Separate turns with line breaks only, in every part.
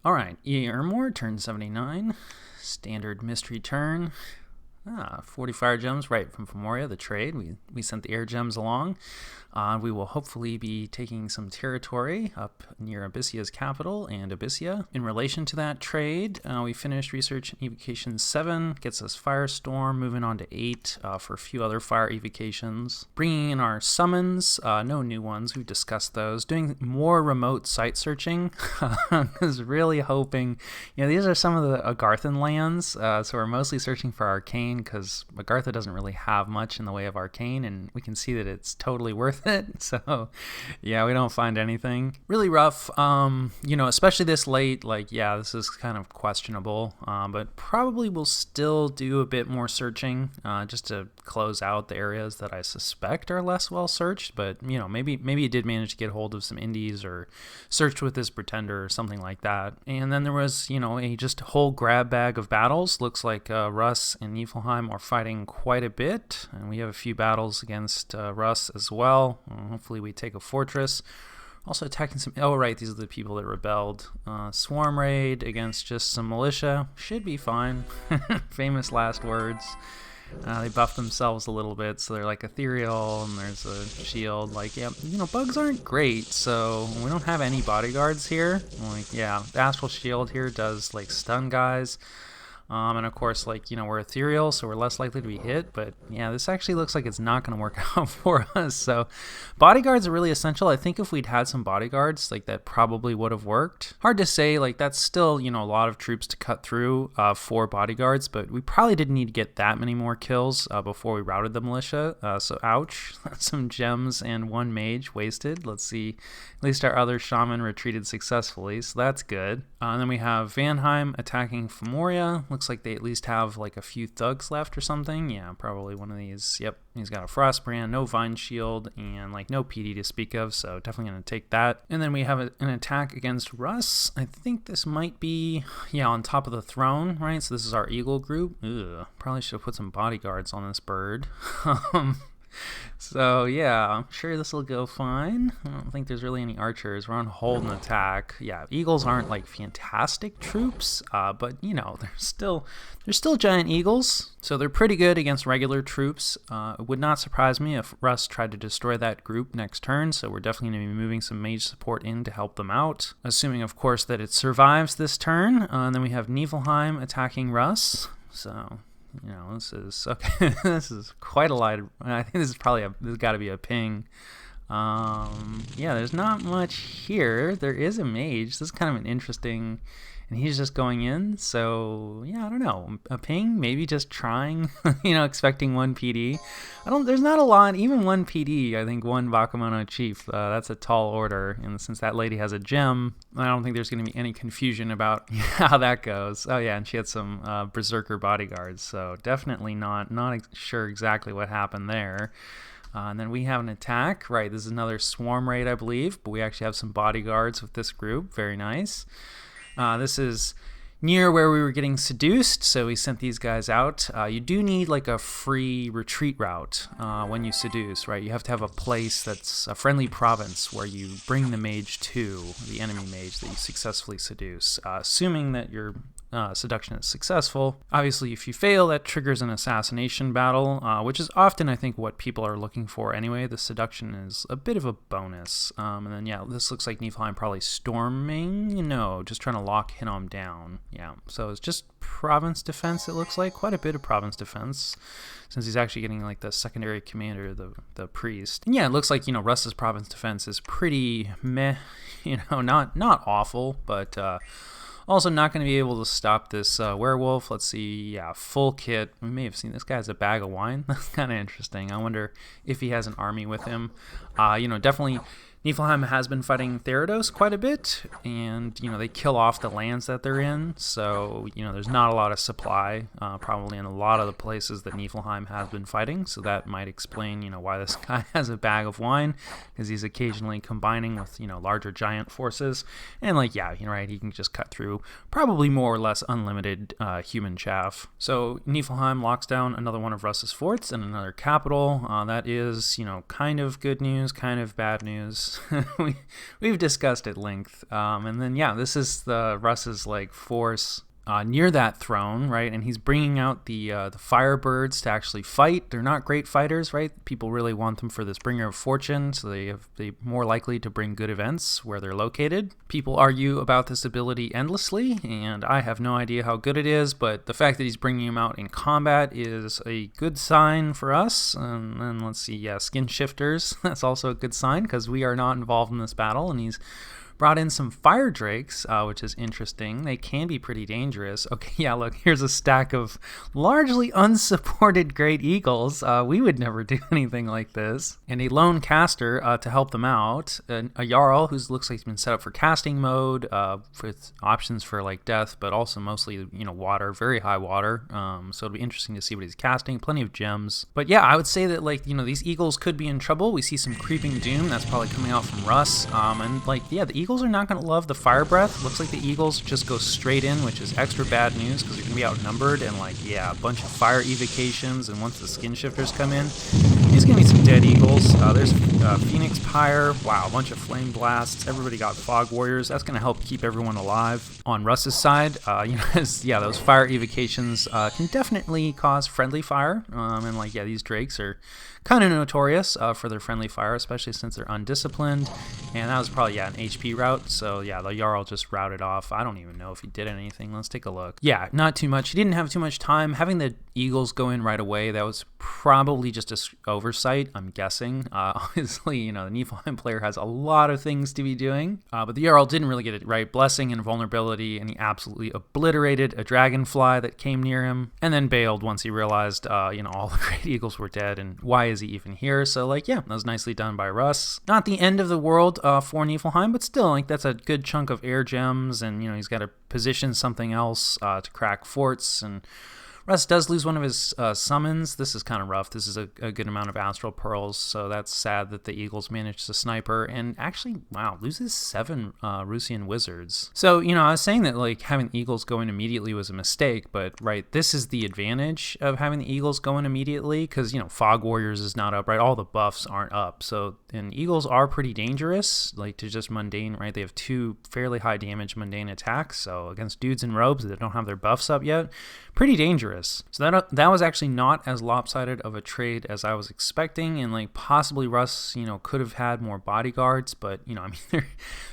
Alright, EA Ermor, turn 79. Standard mystery turn. 40 fire gems right from Femoria, the trade. We sent the air gems along. We will hopefully be taking some territory up near Abyssia's capital and Abyssia. In relation to that trade, we finished research in evocation 7, gets us Firestorm, moving on to 8 for a few other fire evocations. Bringing in our summons, no new ones, we've discussed those. Doing more remote site searching. I was really hoping, these are some of the Agarthan lands, so we're mostly searching for Arcane because Agartha doesn't really have much in the way of Arcane, and we can see that it's totally worth it. So yeah, we don't find anything. Really rough, especially this late. This is kind of questionable, but probably we'll still do a bit more searching just to close out the areas that I suspect are less well searched. But maybe you did manage to get hold of some indies or searched with this pretender or something like that. And then there was a just whole grab bag of battles. Looks like Russ and Niflheim are fighting quite a bit, and we have a few battles against Russ as well. Hopefully we take a fortress. Also attacking some... Oh, right, these are the people that rebelled. Swarm raid against just some militia. Should be fine. Famous last words. They buffed themselves a little bit, so they're like ethereal, and there's a shield. Bugs aren't great, so we don't have any bodyguards here. The astral shield here does stun guys. And of course, we're ethereal, so we're less likely to be hit. But yeah, this actually looks like it's not going to work out for us. So bodyguards are really essential. I think if we'd had some bodyguards, that probably would have worked. Hard to say. That's still, a lot of troops to cut through for bodyguards. But we probably didn't need to get that many more kills before we routed the militia. So ouch. Some gems and one mage wasted. Let's see. At least our other shaman retreated successfully, so that's good. And then we have Vanheim attacking Femoria. Looks like they at least have a few thugs left or something. Yeah, probably one of these. Yep, he's got a Frostbrand, no Vine Shield, and no PD to speak of, so definitely going to take that. And then we have an attack against Russ. I think this might be, on top of the throne, right? So this is our Eagle group. Ugh, probably should have put some bodyguards on this bird. So yeah, I'm sure this will go fine. I don't think there's really any archers. We're on hold and attack. Yeah, eagles aren't fantastic troops, but they're still giant eagles, so they're pretty good against regular troops. It would not surprise me if Russ tried to destroy that group next turn, so we're definitely going to be moving some mage support in to help them out, assuming of course that it survives this turn. And then we have Niflheim attacking Russ, so this is okay. This is quite a lot. I think this is probably there's got to be a ping. There's not much here. There is a mage. This is kind of an interesting, and he's just going in. So yeah, I don't know. A ping, maybe just trying. Expecting one PD. There's not a lot. Even one PD. I think one Bakemono chief. That's a tall order. And since that lady has a gem, I don't think there's going to be any confusion about how that goes. Oh yeah, and she had some berserker bodyguards. So definitely not sure exactly what happened there. And then we have an attack. Right, this is another swarm raid, I believe. But we actually have some bodyguards with this group. Very nice. This is near where we were getting seduced, so we sent these guys out. You do need a free retreat route when you seduce, right? You have to have a place that's a friendly province where you bring the mage to, the enemy mage that you successfully seduce, assuming that your seduction is successful. Obviously, if you fail, that triggers an assassination battle, which is often, I think, what people are looking for anyway. The seduction is a bit of a bonus. And then, this looks like Niflheim probably storming. No, just trying to lock Hinnom down. Yeah, so it's just province defense, it looks like. Quite a bit of province defense, since he's actually getting the secondary commander, the priest. And yeah, it looks like, Russ's province defense is pretty meh, not awful, but also not going to be able to stop this werewolf. Let's see, full kit. We may have seen this guy has a bag of wine. That's kind of interesting. I wonder if he has an army with him. Definitely Niflheim has been fighting Therados quite a bit, and they kill off the lands that they're in, so there's not a lot of supply probably in a lot of the places that Niflheim has been fighting, so that might explain why this guy has a bag of wine, because he's occasionally combining with larger giant forces, and right, he can just cut through probably more or less unlimited human chaff. So Niflheim locks down another one of Russ's forts and another capital. That is kind of good news, kind of bad news. which we've discussed at length. And then, yeah, this is Russ's like force near that throne, right? And he's bringing out the Firebirds to actually fight. They're not great fighters, right? People really want them for this bringer of fortune, so they're more likely to bring good events where they're located. People argue about this ability endlessly, and I have no idea how good it is, but the fact that he's bringing them out in combat is a good sign for us. And then let's see, yeah, skin shifters. That's also a good sign because we are not involved in this battle, and he's brought in some fire drakes, which is interesting. They can be pretty dangerous. Okay, yeah, look, here's a stack of largely unsupported great eagles. We would never do anything like this. And a lone caster to help them out. A Jarl who looks like he's been set up for casting mode, with options for like death, but also mostly, water, very high water. So it'll be interesting to see what he's casting. Plenty of gems. But yeah, I would say that these eagles could be in trouble. We see some creeping doom. That's probably coming out from Russ. And the eagles are not going to love the fire breath. Looks like the eagles just go straight in, which is extra bad news because they're going to be outnumbered, and a bunch of fire evocations, and once the skin shifters come in, these going to be some dead eagles. There's Phoenix Pyre. Wow, a bunch of flame blasts. Everybody got fog warriors. That's going to help keep everyone alive. On Russ's side, those fire evocations can definitely cause friendly fire, these drakes are kind of notorious for their friendly fire, especially since they're undisciplined, and that was probably an HP route, so yeah, the Jarl just routed off. I don't even know if he did anything. Let's take a look. Yeah, not too much. He didn't have too much time. Having the eagles go in right away, that was probably just an oversight, I'm guessing. Obviously, the Niefel player has a lot of things to be doing, but the Jarl didn't really get it right. Blessing and vulnerability, and he absolutely obliterated a dragonfly that came near him, and then bailed once he realized, all the great eagles were dead, and why is he even here? So that was nicely done by Russ. Not the end of the world for Niflheim, but still, that's a good chunk of air gems, and he's got to position something else to crack forts, and Russ does lose one of his summons. This is kind of rough. This is a good amount of astral pearls, so that's sad that the eagles managed to sniper, and actually, wow, loses 7 Rusian wizards. So, I was saying that having the eagles go in immediately was a mistake, but right, this is the advantage of having the eagles go in immediately, because, fog warriors is not up, right? All the buffs aren't up, so, and eagles are pretty dangerous, to just mundane, right? They have 2 fairly high damage mundane attacks, so against dudes in robes that don't have their buffs up yet, pretty dangerous. So that was actually not as lopsided of a trade as I was expecting, and possibly Russ, could have had more bodyguards, but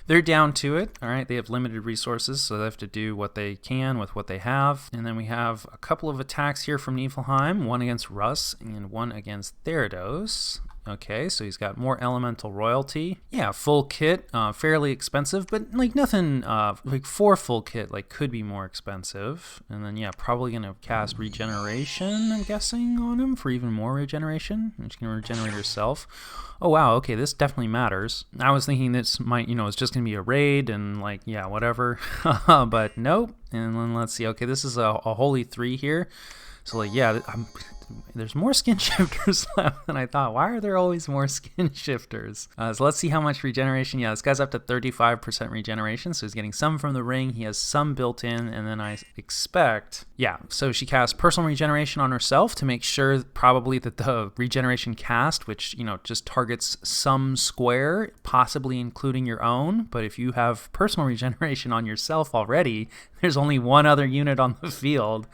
they're down to it. All right, they have limited resources, so they have to do what they can with what they have. And then we have a couple of attacks here from Niflheim, one against Russ and one against Theridos. Okay, so he's got more elemental royalty. Yeah, full kit, fairly expensive, but nothing, 4 full kit, could be more expensive. And then, yeah, probably gonna cast regeneration, I'm guessing, on him for even more regeneration. And she can regenerate herself. Oh, wow, okay, this definitely matters. I was thinking this might, it's just gonna be a raid and whatever. But nope. And then let's see, okay, this is a holy 3 here. So there's more skin shifters left than I thought. Why are there always more skin shifters? So let's see how much regeneration. Yeah, this guy's up to 35% regeneration, so he's getting some from the ring. He has some built in, and then I expect, so she casts personal regeneration on herself to make sure probably that the regeneration cast, which, just targets some square, possibly including your own, but if you have personal regeneration on yourself already, there's only one other unit on the field.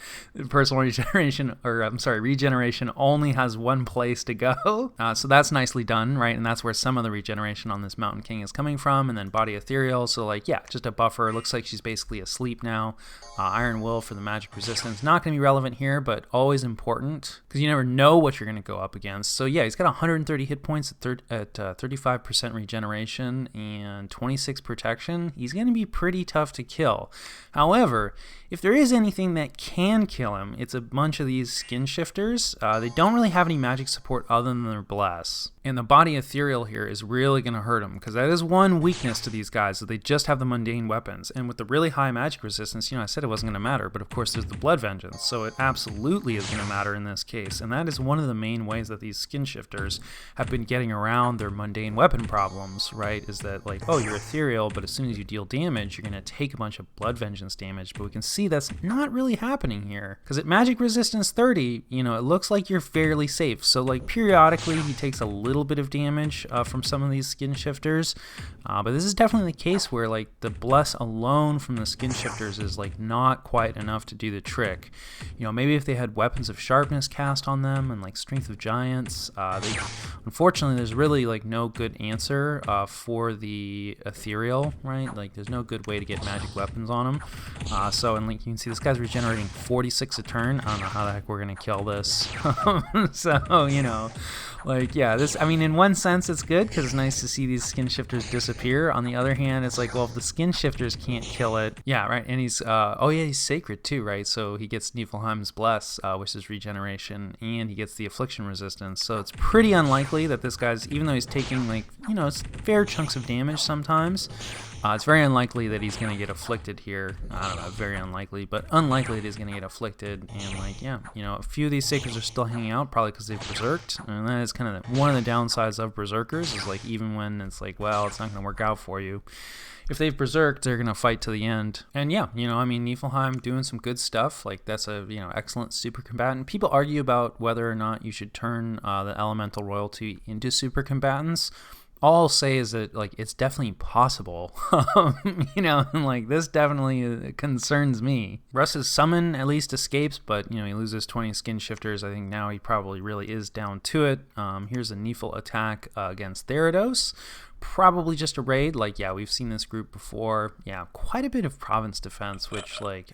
Personal regeneration, regeneration only has one place to go. So that's nicely done, right? And that's where some of the regeneration on this Mountain King is coming from. And then Body Ethereal, so just a buffer. Looks like she's basically asleep now. Iron Will for the magic resistance. Not going to be relevant here, but always important because you never know what you're going to go up against. So yeah, he's got 130 hit points at 35% regeneration and 26 protection. He's going to be pretty tough to kill. However, if there is anything that can kill him, it's a bunch of these skin shifters. They don't really have any magic support other than their bless. And the Body Ethereal here is really going to hurt him because that is one weakness to these guys, that they just have the mundane weapons. And with the really high magic resistance, I said it wasn't going to matter, but of course there's the Blood Vengeance, so it absolutely is going to matter in this case. And that is one of the main ways that these skin shifters have been getting around their mundane weapon problems, right? Is that you're ethereal, but as soon as you deal damage, you're going to take a bunch of Blood Vengeance damage. But we can see that's not really happening here because at magic resistance 30, it looks like you're fairly safe. So periodically he takes a little little bit of damage from some of these skin shifters, but this is definitely the case where like the bless alone from the skin shifters is like not quite enough to do the trick. You know, maybe if they had weapons of sharpness cast on them and like strength of giants, unfortunately there's really like no good answer for the ethereal, right? Like there's no good way to get magic weapons on them. So and like you can see, this guy's regenerating 46 a turn. I don't know how the heck we're gonna kill this. So you know, like yeah, this, I mean, in one sense it's good because it's nice to see these skin shifters disappear. On the other hand, it's like, well, if the skin shifters can't kill it, yeah, right. And he's oh yeah, he's sacred too, right? So he gets Niflheim's bless, which is regeneration, and he gets the affliction resistance. So it's pretty unlikely that this guy's, even though he's taking like, you know, it's fair chunks of damage sometimes, it's very unlikely that he's going to get afflicted here. I don't know, very unlikely, but unlikely that he's going to get afflicted. And like, yeah, you know, a few of these sacreds are still hanging out, probably because they've berserked. And that is kind of one of the downsides of berserkers, is like, even when it's like, well, it's not going to work out for you, if they've berserked, they're going to fight to the end. And yeah, you know, I mean, Niflheim doing some good stuff. Like, that's a, you know, excellent super combatant. People argue about whether or not you should turn the elemental royalty into super combatants. All I'll say is that, like, it's definitely possible, you know, and, like, this definitely concerns me. Russ's summon at least escapes, but, you know, he loses 20 skin shifters. I think now he probably really is down to it. Here's a Niefel attack against Theridos. Probably just a raid. Like, yeah, we've seen this group before. Yeah, quite a bit of province defense, which, like,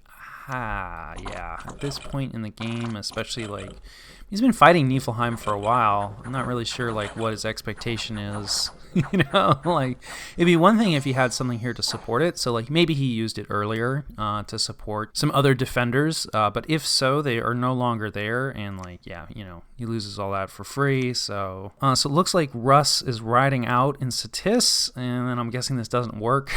yeah, at this point in the game, especially, like, he's been fighting Niflheim for a while. I'm not really sure, like, what his expectation is. You know, like, it'd be one thing if he had something here to support it. So, like, maybe he used it earlier to support some other defenders. But if so, they are no longer there. And, like, yeah, you know, he loses all that for free. So it looks like Russ is riding out in Satis. And then I'm guessing this doesn't work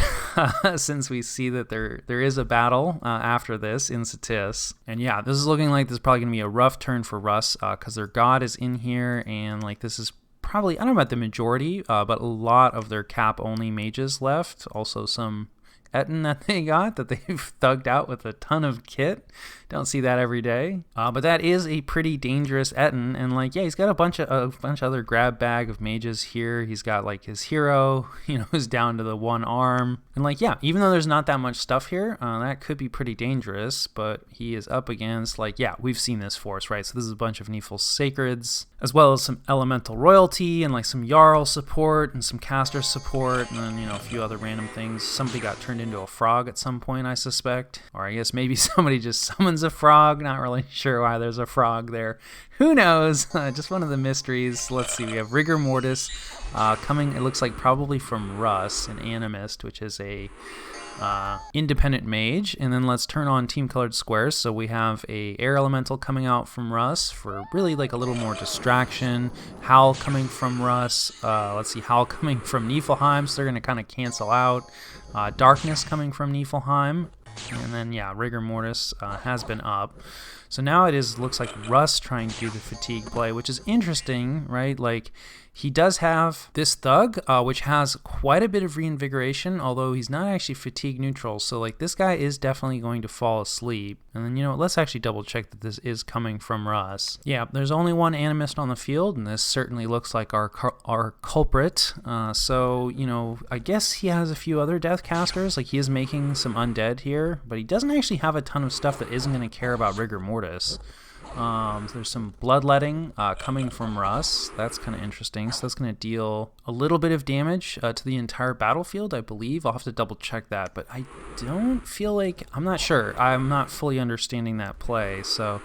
since we see that there is a battle after this in Satis. And, yeah, this is looking like this is probably going to be a rough turn for Russ because their god is in here. And, like, this is probably, I don't know about the majority, but a lot of their cap-only mages left. Also some Etten that they got, that they've thugged out with a ton of kit. Don't see that every day. But that is a pretty dangerous Etten, and like, yeah, he's got a bunch of other grab bag of mages here. He's got like his hero, you know, who's down to the one arm. And like, yeah, even though there's not that much stuff here, that could be pretty dangerous, but he is up against, like, yeah, we've seen this force, right? So this is a bunch of Niefel Sacreds, as well as some elemental royalty and like some Jarl support and some caster support, and then, you know, a few other random things. Somebody got turned into a frog at some point, I suspect. Or I guess maybe somebody just summons a frog. Not really sure why there's a frog there. Who knows? Just one of the mysteries. Let's see, we have Rigor Mortis coming, it looks like probably from Russ, an Animist, which is a independent mage. And then let's turn on team colored squares. So we have a air elemental coming out from Russ for really like a little more distraction. Howl coming from Russ. Let's see, Howl coming from Niflheim, so they're going to kind of cancel out. Darkness coming from Niflheim. And then, yeah, Rigor Mortis has been up. So now it looks like Russ trying to do the fatigue play, which is interesting, right? Like, he does have this Thug, which has quite a bit of reinvigoration, although he's not actually fatigue neutral. So, like, this guy is definitely going to fall asleep. And then, you know, let's actually double check that this is coming from Russ. Yeah, there's only one Animist on the field, and this certainly looks like our culprit. So, you know, I guess he has a few other death casters. Like, he is making some undead here, but he doesn't actually have a ton of stuff that isn't going to care about Rigor Mortis. There's some bloodletting coming from Russ. That's kind of interesting. So that's going to deal a little bit of damage to the entire battlefield, I believe. I'll have to double check that, but I don't feel like, I'm not sure. I'm not fully understanding that play. So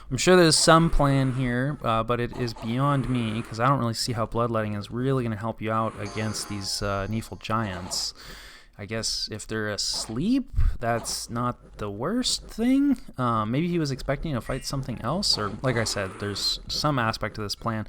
I'm sure there's some plan here, but it is beyond me because I don't really see how bloodletting is really going to help you out against these Niefel giants. I guess if they're asleep, that's not the worst thing. Maybe he was expecting to fight something else, or like I said, there's some aspect to this plan.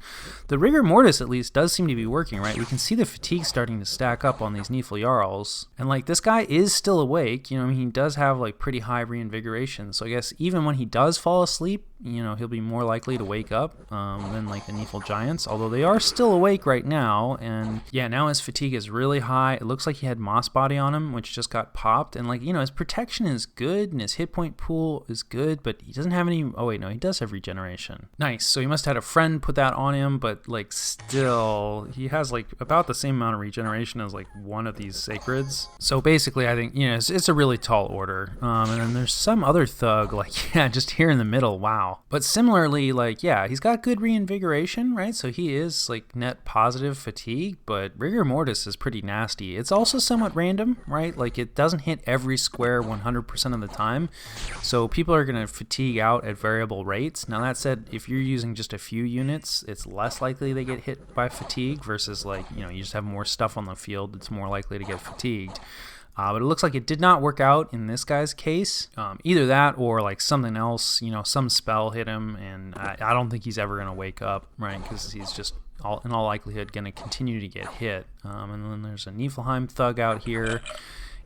The Rigor Mortis, at least, does seem to be working, right? We can see the fatigue starting to stack up on these Niefel Jarls. And like, this guy is still awake, you know, he does have like pretty high reinvigoration. So I guess even when he does fall asleep, you know, he'll be more likely to wake up than like the Niefel giants, although they are still awake right now. And yeah, now his fatigue is really high. It looks like he had Moss Body on him, which just got popped. And, like, you know, his protection is good and his hit point pool is good, but he doesn't have any... Oh, wait, no, he does have regeneration. Nice. So he must have had a friend put that on him, but, like, still, he has, like, about the same amount of regeneration as, like, one of these sacreds. So basically, I think, you know, it's a really tall order. And then there's some other thug, like, yeah, just here in the middle. Wow. But similarly, like, yeah, he's got good reinvigoration, right? So he is, like, net positive fatigue, but rigor mortis is pretty nasty. It's also somewhat random, right? Like, it doesn't hit every square 100% of the time. So people are going to fatigue out at variable rates. Now, that said, if you're using just a few units, it's less likely they get hit by fatigue versus, like, you know, you just have more stuff on the field. It's more likely to get fatigued. But it looks like it did not work out in this guy's case. Either that or like something else, you know, some spell hit him, and I don't think he's ever going to wake up, right? Because he's just in all likelihood going to continue to get hit. And then there's a Niflheim thug out here.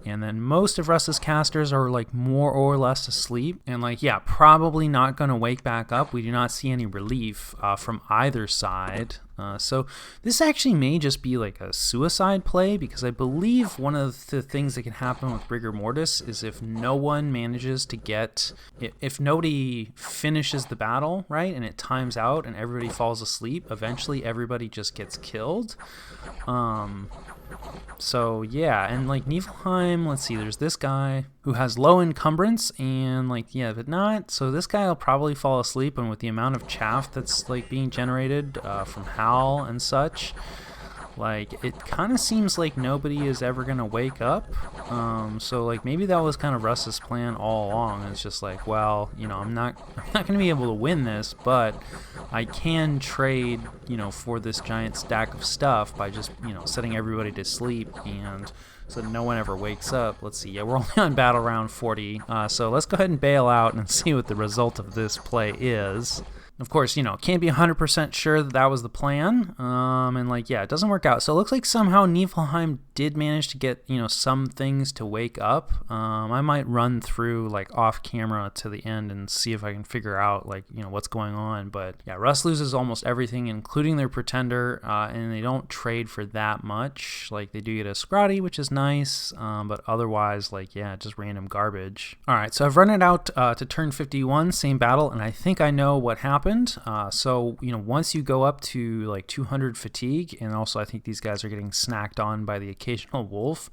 And then most of Russ's casters are like more or less asleep. And like, yeah, probably not going to wake back up. We do not see any relief from either side. So this actually may just be like a suicide play, because I believe one of the things that can happen with rigor mortis is if no one manages to get, if nobody finishes the battle, right, and it times out and everybody falls asleep, eventually everybody just gets killed. So yeah, and like Niflheim, let's see, there's this guy who has low encumbrance, and like, yeah, but not, so this guy will probably fall asleep, and with the amount of chaff that's like being generated from Hal and such, like, it kind of seems like nobody is ever going to wake up. So like maybe that was kind of Russ's plan all along. It's just like, well, you know, I'm not going to be able to win this, but I can trade, you know, for this giant stack of stuff by just, you know, setting everybody to sleep, and so no one ever wakes up. Let's see, yeah, we're only on battle round 40, so let's go ahead and bail out and see what the result of this play is. Of course, you know, can't be 100% sure that that was the plan, and like, yeah, it doesn't work out. So it looks like somehow Niflheim did manage to get, you know, some things to wake up. I might run through like off camera to the end and see if I can figure out like, you know, what's going on. But yeah, Russ loses almost everything, including their pretender, and they don't trade for that much. Like, they do get a Scrotty, which is nice, but otherwise, like, yeah, just random garbage. All right, so I've run it out to turn 51, same battle, and I think I know what happened. So, you know, once you go up to like 200 fatigue, and also I think these guys are getting snacked on by the occasional wolf,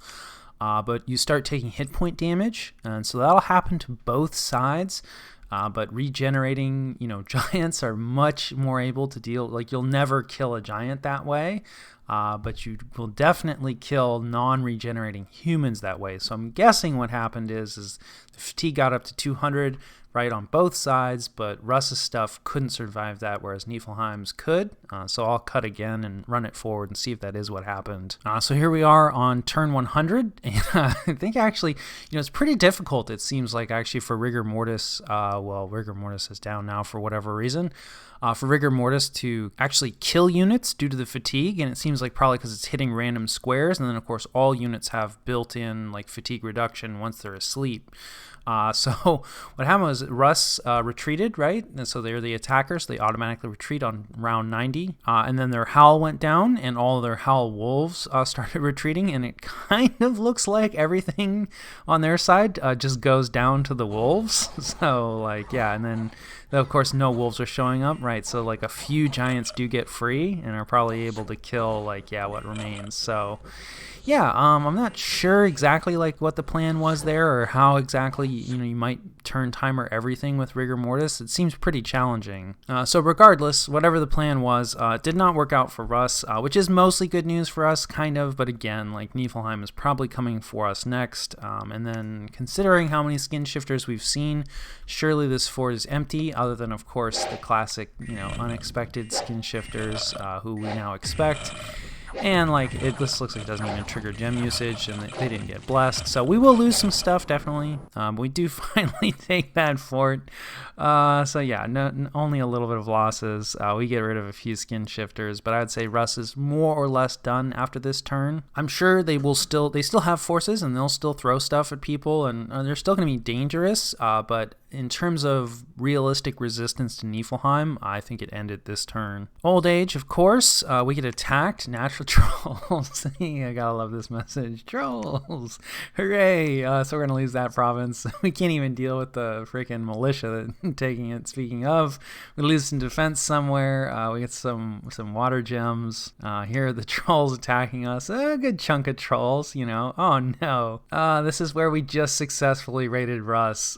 but you start taking hit point damage, and so that'll happen to both sides. But regenerating, you know, giants are much more able to deal, like, you'll never kill a giant that way, but you will definitely kill non-regenerating humans that way. So I'm guessing what happened is the fatigue got up to 200, right, on both sides, but Russ's stuff couldn't survive that, whereas Niflheim's could. So I'll cut again and run it forward and see if that is what happened. So here we are on turn 100, and I think actually, you know, it's pretty difficult, it seems like, actually, for rigor mortis. Well, rigor mortis is down now for whatever reason. For rigor mortis to actually kill units due to the fatigue, and it seems like probably because it's hitting random squares, and then of course all units have built-in like fatigue reduction once they're asleep. So what happened was Russ retreated, right? And so they're the attackers. They automatically retreat on round 90. And then their Howl went down, and all of their Howl wolves started retreating. And it kind of looks like everything on their side just goes down to the wolves. So, like, yeah. And then, of course, no wolves are showing up, right? So, like, a few giants do get free and are probably able to kill, like, yeah, what remains. So, yeah, I'm not sure exactly like what the plan was there, or how exactly, you know, you might turn timer everything with rigor mortis. It seems pretty challenging. So regardless, whatever the plan was, it did not work out for Russ, which is mostly good news for us, kind of. But again, like, Niflheim is probably coming for us next. And then considering how many skin shifters we've seen, surely this fort is empty, other than, of course, the classic, you know, unexpected skin shifters who we now expect. And like, this looks like it doesn't even trigger gem usage, and they didn't get blessed. So we will lose some stuff, definitely. We do finally take that fort. So yeah, only a little bit of losses. We get rid of a few skin shifters, but I'd say Russ is more or less done after this turn. I'm sure they still have forces, and they'll still throw stuff at people, and they're still going to be dangerous. But in terms of realistic resistance to Niflheim, I think it ended this turn. Old age, of course. We get attacked. Natural trolls. I gotta love this message. Trolls. Hooray. So we're gonna lose that province. We can't even deal with the freaking militia taking it. Speaking of, we lose some defense somewhere. We get some water gems. Here are the trolls attacking us. A good chunk of trolls, you know. Oh no. This is where we just successfully raided Russ.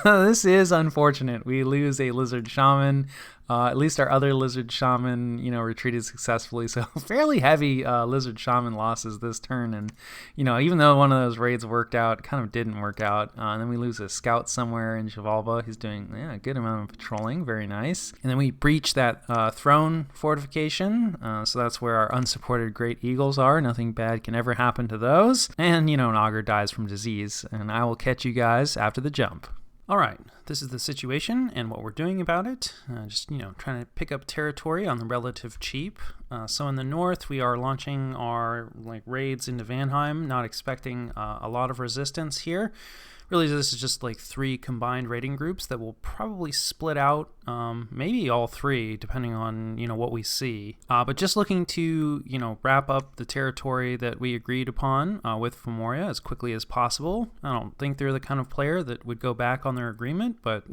This is unfortunate. We lose a lizard shaman. At least our other lizard shaman, you know, retreated successfully. So fairly heavy lizard shaman losses this turn. And, you know, even though one of those raids worked out, it kind of didn't work out. And then we lose a scout somewhere in Chivalba. He's doing a good amount of patrolling. Very nice. And then we breach that throne fortification. So that's where our unsupported great eagles are. Nothing bad can ever happen to those. And, you know, an augur dies from disease. And I will catch you guys after the jump. All right, this is the situation and what we're doing about it. Just, you know, trying to pick up territory on the relative cheap. So in the north, we are launching our raids into Vanheim, not expecting a lot of resistance here. Really, this is just like 3 combined raiding groups that will probably split out, maybe all 3, depending on, you know, what we see. But just looking to, you know, wrap up the territory that we agreed upon with Femoria as quickly as possible. I don't think they're the kind of player that would go back on their agreement, but,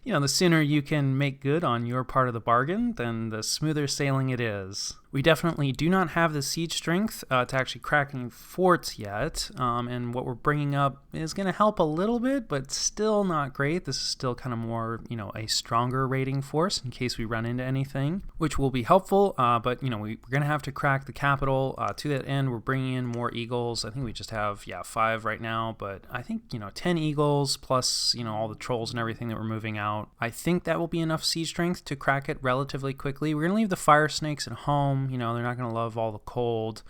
you know, the sooner you can make good on your part of the bargain, then the smoother sailing it is. We definitely do not have the siege strength to actually crack any forts yet, and what we're bringing up is going to help a little bit, but still not great. This is still kind of more, you know, a stronger raiding force in case we run into anything, which will be helpful, but, you know, we're going to have to crack the capital. To that end, we're bringing in more eagles. I think we just have, 5 right now, but I think, you know, 10 eagles plus, you know, all the trolls and everything that we're moving out. I think that will be enough siege strength to crack it relatively quickly. We're going to leave the fire snakes at home. You know, they're not going to love all the cold.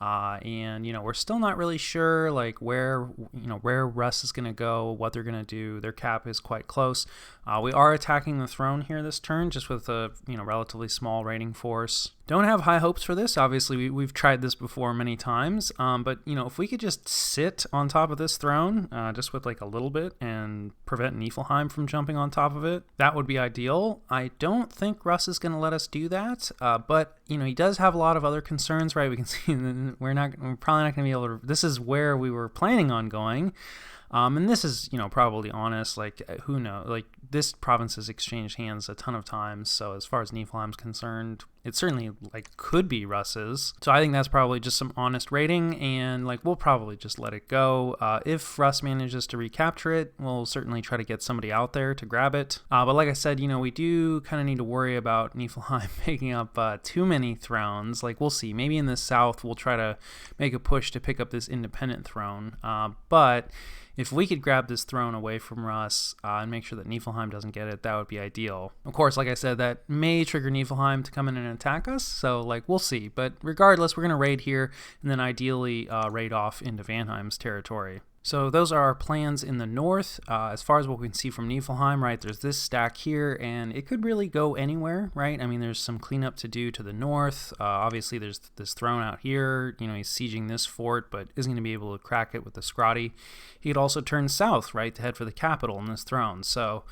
And, you know, we're still not really sure, like, where Russ is going to go, what they're going to do. Their cap is quite close. We are attacking the throne here this turn, just with a, you know, relatively small raiding force. Don't have high hopes for this. Obviously, we've tried this before many times. But, you know, if we could just sit on top of this throne, just with, like, a little bit and prevent Niflheim from jumping on top of it, that would be ideal. I don't think Russ is going to let us do that. But, you know, he does have a lot of other concerns, right? We can see that we're probably not going to be able to. This is where we were planning on going. And this is, you know, probably honest, like, who knows, like, this province has exchanged hands a ton of times, so as far as Niflheim's concerned, it certainly, like, could be Russ's. So I think that's probably just some honest rating, and, like, we'll probably just let it go. If Russ manages to recapture it, we'll certainly try to get somebody out there to grab it. But like I said, you know, we do kind of need to worry about Niflheim picking up too many thrones. Like, we'll see. Maybe in the south, we'll try to make a push to pick up this independent throne. But if we could grab this throne away from Russ and make sure that Niflheim doesn't get it, that would be ideal. Of course, like I said, that may trigger Niflheim to come in and attack us, so, like, we'll see. But regardless, we're going to raid here and then ideally raid off into Vanheim's territory. So those are our plans in the north. As far as what we can see from Niflheim, right, there's this stack here, and it could really go anywhere, right? I mean, there's some cleanup to do to the north. Obviously, there's this throne out here. You know, he's sieging this fort, but isn't going to be able to crack it with the Scrotty. He could also turn south, right, to head for the capital in this throne. So,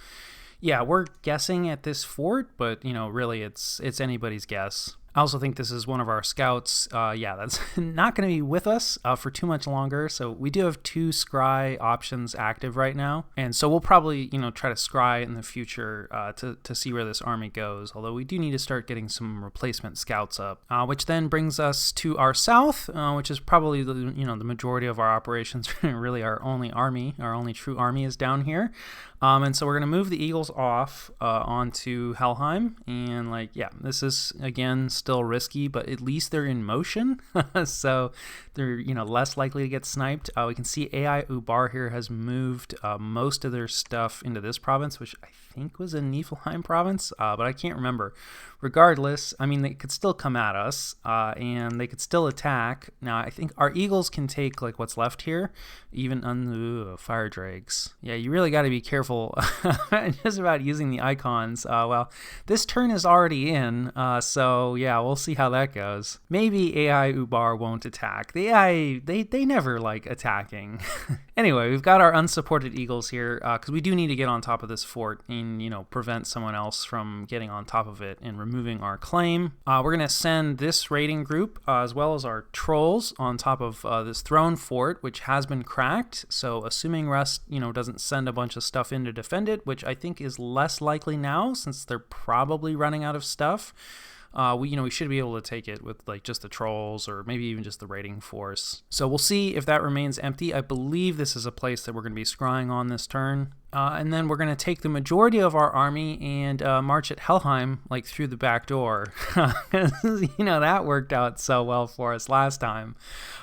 yeah, we're guessing at this fort, but, you know, really it's anybody's guess. I also think this is one of our scouts. That's not going to be with us for too much longer. So we do have 2 scry options active right now. And so we'll probably, you know, try to scry in the future to see where this army goes. Although we do need to start getting some replacement scouts up, which then brings us to our south, which is probably the majority of our operations. Really our only army, our only true army is down here. And so we're going to move the Eagles off onto Helheim. And, like, yeah, this is, again, still risky, but at least they're in motion. So they're, you know, less likely to get sniped. We can see AI Ubar here has moved most of their stuff into this province, which I think was in Niflheim province, but I can't remember. Regardless, I mean, they could still come at us, and they could still attack. Now, I think our Eagles can take, like, what's left here, even on fire dregs. Yeah, you really got to be careful just about using the icons. Well, this turn is already in, so yeah, yeah, we'll see how that goes. Maybe AI Ubar won't attack. The AI, they never like attacking. Anyway, we've got our unsupported eagles here because we do need to get on top of this fort and, prevent someone else from getting on top of it and removing our claim. We're going to send this raiding group as well as our trolls on top of this throne fort, which has been cracked. So assuming Rust, doesn't send a bunch of stuff in to defend it, which I think is less likely now since they're probably running out of stuff. We should be able to take it with like just the trolls or maybe even just the raiding force. So we'll see if that remains empty. I believe this is a place that we're going to be scrying on this turn. And then we're going to take the majority of our army and march at Helheim, like through the back door. That worked out so well for us last time.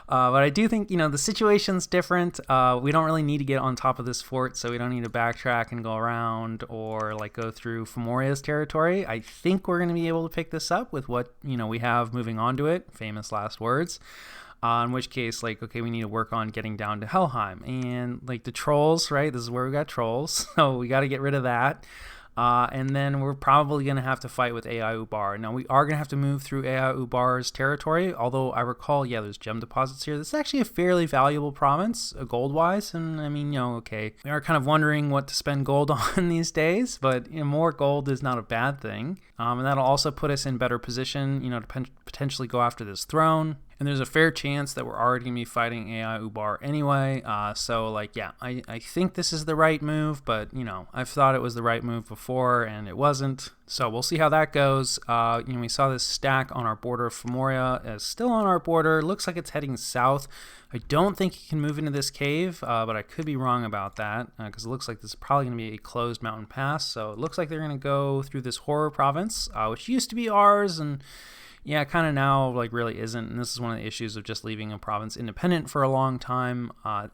But I do think, the situation's different. We don't really need to get on top of this fort, so we don't need to backtrack and go around or like go through Fomoria's territory. I think we're going to be able to pick this up with what, we have moving on to it. Famous last words. In which case, okay, we need to work on getting down to Helheim. And, the trolls, right? This is where we got trolls, so we got to get rid of that. And then we're probably going to have to fight with AI Ubar. Now, we are going to have to move through AI Ubar's territory, although I recall, there's gem deposits here. This is actually a fairly valuable province, gold-wise, and, okay. We are kind of wondering what to spend gold on these days, but, more gold is not a bad thing. And that'll also put us in better position, to potentially go after this throne. And there's a fair chance that we're already going to be fighting AI Ubar anyway. I think this is the right move, but, I've thought it was the right move before, and it wasn't. So we'll see how that goes. We saw this stack on our border of Fomoria. It's still on our border. Looks like it's heading south. I don't think you can move into this cave, but I could be wrong about that because it looks like this is probably going to be a closed mountain pass. So it looks like they're going to go through this horror province, which used to be ours, and yeah, kind of now really isn't, and this is one of the issues of just leaving a province independent for a long time. I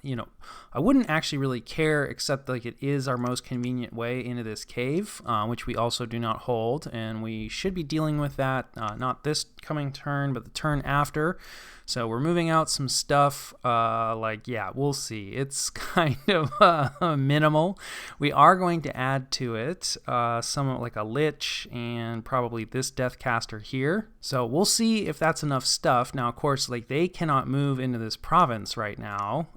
wouldn't actually really care, except it is our most convenient way into this cave, which we also do not hold, and we should be dealing with that not this coming turn, but the turn after. So we're moving out some stuff, we'll see. It's kind of minimal. We are going to add to it somewhat like a Lich and probably this Deathcaster here. So we'll see if that's enough stuff. Now, of course, they cannot move into this province right now,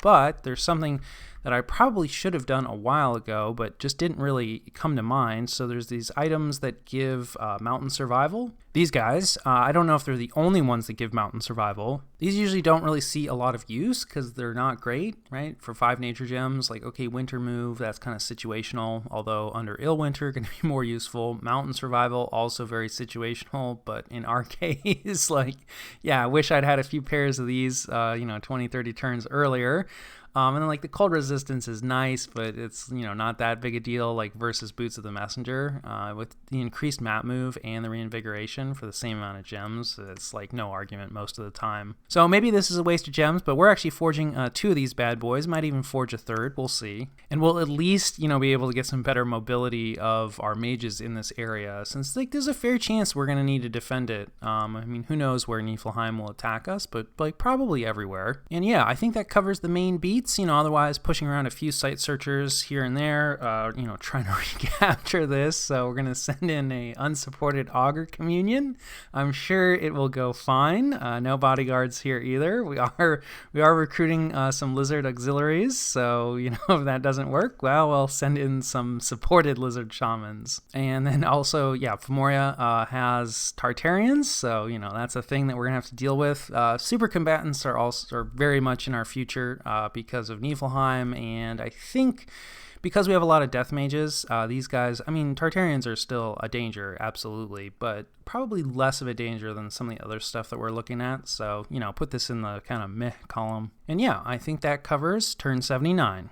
but there's something that I probably should have done a while ago, but just didn't really come to mind. So there's these items that give mountain survival. These guys, I don't know if they're the only ones that give mountain survival. These usually don't really see a lot of use because they're not great, right? For 5 nature gems, okay, winter move, that's kind of situational, although under ill winter, going to be more useful. Mountain survival, also very situational, but in our case, I wish I'd had a few pairs of these, 20, 30 turns earlier. And then the cold resistance is nice, but it's not that big a deal versus Boots of the Messenger. With the increased map move and the reinvigoration for the same amount of gems, it's no argument most of the time. So maybe this is a waste of gems, but we're actually forging 2 of these bad boys. Might even forge a 3rd. We'll see. And we'll at least be able to get some better mobility of our mages in this area, since there's a fair chance we're going to need to defend it. Who knows where Niflheim will attack us, but probably everywhere. And yeah, I think that covers the main beats. Otherwise pushing around a few site searchers here and there, trying to recapture this. So we're going to send in a unsupported augur communion. I'm sure it will go fine. No bodyguards here either. We are recruiting some lizard auxiliaries. So, if that doesn't work, well, we'll send in some supported lizard shamans. And then also, Fomoria has Tartarians. So, that's a thing that we're going to have to deal with. Super combatants are very much in our future because of Niflheim, and I think because we have a lot of death mages, these guys, Tartarians are still a danger, absolutely, but probably less of a danger than some of the other stuff that we're looking at. So, put this in the kind of meh column. And yeah, I think that covers turn 79.